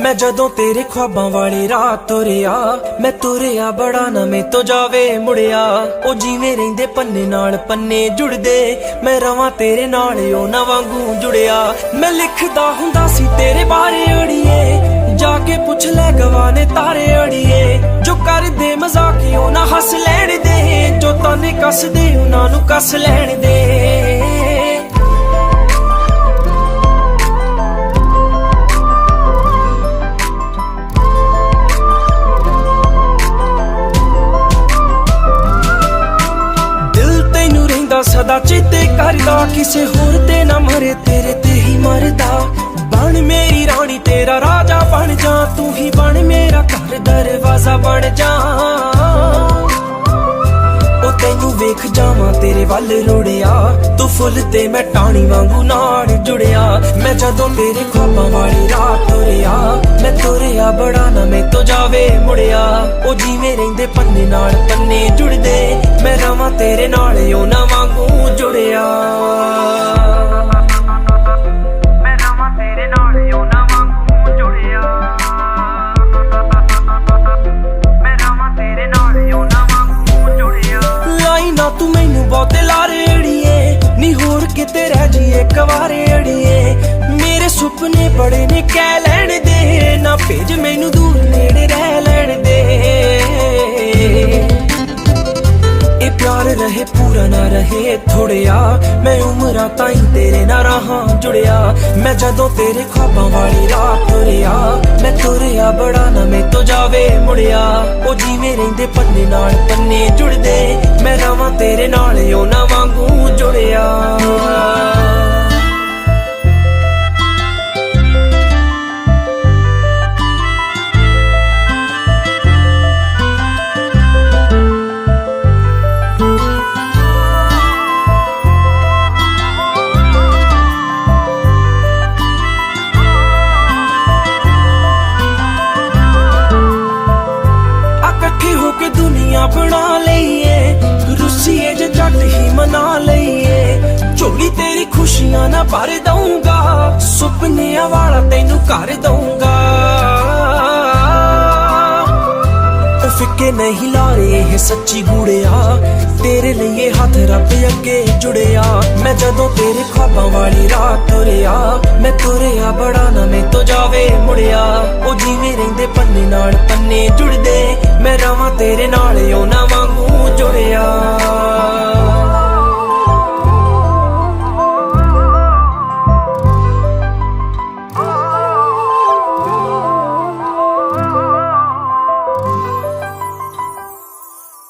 मैं जदों तेरे ख्वाबां वाली राह तुरिया, मैं तुरिया बड़ा ना मैं तो जावे मुड़िया। ओ जिवें रहिंदे पन्ने नाल पन्ने जुड़दे, मैं रवां तेरे नाल ओ ना वांगू जुड़िया। मैं लिखदा हुंदा सी तेरे बारे अड़िए, जाके पुछ ले गवाने तारे अड़िए। जो कर दे मजाकियों ना हस लैण दे, जो ताने कस दे उन्हां नूं कस लैण दे। सदा चेते करदा, किसे होर ते ना मरे तेरे ते ही मरदा। बन मेरी रानी तेरा राजा बन जा, तू ही बन मेरा घर दरवाजा बन जा। ओ तैनू वेख जावां तेरे वल रुड़िया, तू फुल ते मैं टाणी वांगू नाल जुड़िया। मैं जदों तेरे ख्वाबां वाली राह तुरिया, मैं तुरिया बड़ा ना मैं तो जावे मुड़िया। ओ जिवें रहिंदे पन्ने नाल पन्ने जुड़दे, मैं रवां तेरे नाल ओ ना वांगू जुड़िया। मैं रवां तेरे नाल ओ ना वांगू जुड़िया। मैं रवां तेरे नाल ओ ना वांगू जुड़िया। लाई ना तू मैनू बहुते लारे अड़िए, नी होर किते रह जिए कवारे अड़िए। मेरे सुपने बड़े ने कह लैण दे, ना भेज मैनू दूर नेड़े रह लैण दे। ए प्यार रहे पूरा ना रहे थोड़िया, मैं उमरां ताईं तेरे ना रहां जुड़िया। मैं जदों तेरे ख्वाबां वाली राह तुरिया, मैं तुरिया बड़ा ना मैं तो जावे मुड़िया। ओ जिवें रहिंदे पन्ने नाल पन्ने जुड़दे, मैं रवां तेरे नाल ओ ना वांगू जुड़िया। दुनिया बना लईए, रुसीए जे जट ही मना लईए। झोली तेरी खुशियां ना भर दूंगा, सुपनियां वाला तैनू कर दूंगा। फिक्के नहीं लारे ये सच्ची गुड़िया, तेरे लिए हाथ रब अगे जुड़िया। मैं जदों तेरे ख्वाबां वाली राह तुरिया, मैं तुरिया बड़ा ना मैं तो जावे मुड़िया। ओ जिवें रहिंदे पन्ने नाल पन्ने जुड़दे, मैं रवां तेरे नाल ओ ना